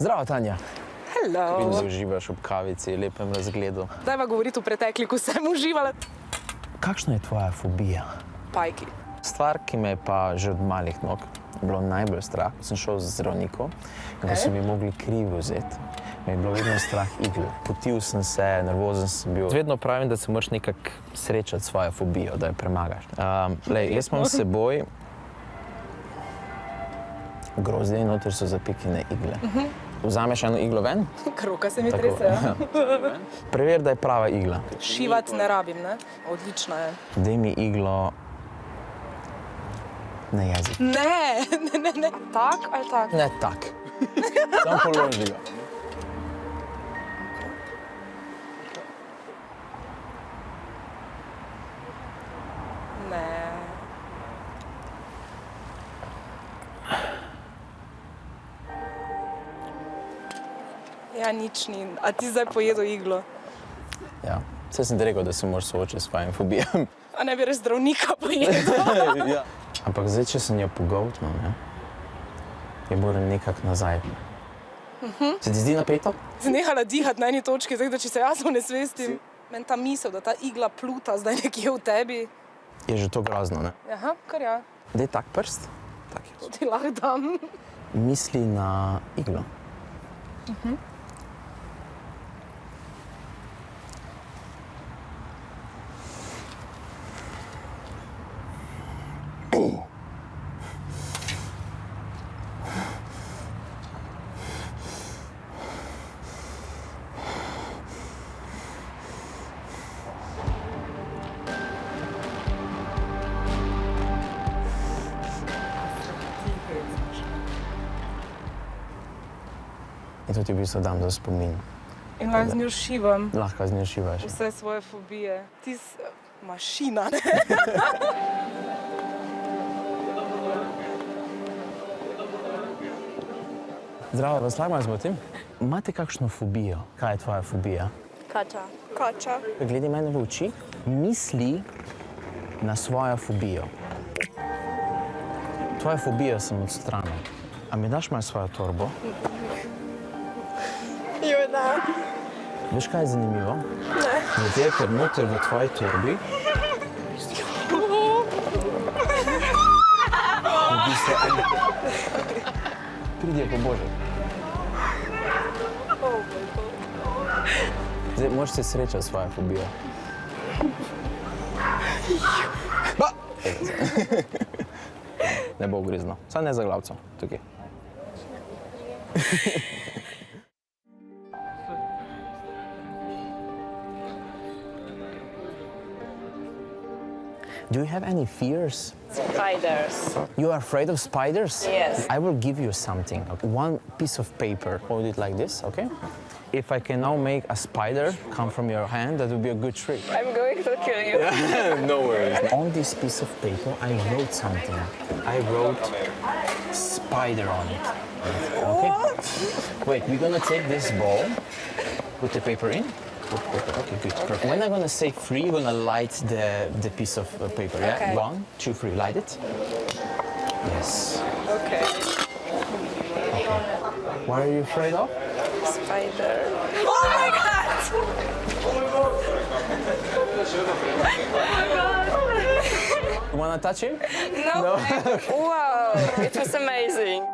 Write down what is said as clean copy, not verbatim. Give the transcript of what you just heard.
Zdravo, Tanja. Hello. Vidim, da uživaš ob kavici, lepem razgledu. Dajva govoriti v pretekli, ko sem uživala. Kakšna je tvoja fobija? Pajki. Stvar, ki me je pa že od malih nog bilo najbolj strah, sem šel z zdravnikom in ko so mi mogli kri vzeti, me je bilo vedno strah igel. Potil sem se, nervozen sem bil. Vedno pravim, da se moraš nekako srečati s svojo fobijo, da jo premagaš. Jaz imam s seboj grozdje in noter so zapikane igle. Vzameš eno iglo ven. Kroka se mi trese, ja. Preveri, da je prava igla. Šivati ne rabim, ne? Odlično je. Daj mi iglo na jezik. Ne. Tak ali tak? Ne tak. Samo položi ga. Ne. Ja, nič ni. A ti zdaj pojedel iglo? Ja, saj sem ti rekel, da se moraš soočiti s svojim fobijam. A ne bi res zdravnika pojedel? Ja. Ampak zdaj, če sem jo pogoltnil, je moram nekako nazaj. Se ti zdi napeto? Znehala dihati na eni točki, zdaj, da če se jaz onesvestim. Meni ta misel, da ta igla pluta zdaj nekje v tebi. Je že to grozno, ne? Aha, kar ja. Daj tak prst. Tak je. To ti lahko dam. Misli na iglo. In to ti v bistvu dam za spomin. In lahko z njo šivam Lahko z njo šivaš. vse svoje fobije. Ti si mašina, ne? Zdravo, vas lahko malo zmotim? Imate kakšno fobijo? Kaj je tvoja fobija? Kača. Kača. Gledi mene v oči, misli na svojo fobijo. Tvojo fobijo sem odstranil. A mi daš malo svojo torbo? Jo, da. Veš, kaj je zanimivo? Ne. Zato, ker noter v tvoji torbi v bistvu pridi po Bože. Zdaj, moraš se srečati s svojo fobijo. Ne bo ugrizno. Samo ne za glavco. Tukaj. Do you have any fears? Spiders. You are afraid of spiders? Yes. I will give you something. Okay? One piece of paper. Hold it like this, okay? If I can now make a spider come from your hand, that would be a good trick. I'm going to kill you. No worries. On this piece of paper, I wrote something. I wrote spider on it. Okay? What? Wait, we're gonna take this ball, put the paper in. Okay, good. Perfect. When I'm gonna say free, you're gonna light the piece of paper, yeah? Okay. 1, 2, 3. Light it. Yes. Okay. What are you afraid of? Spider. Oh my God! You wanna touch him? No. Wow, it was amazing.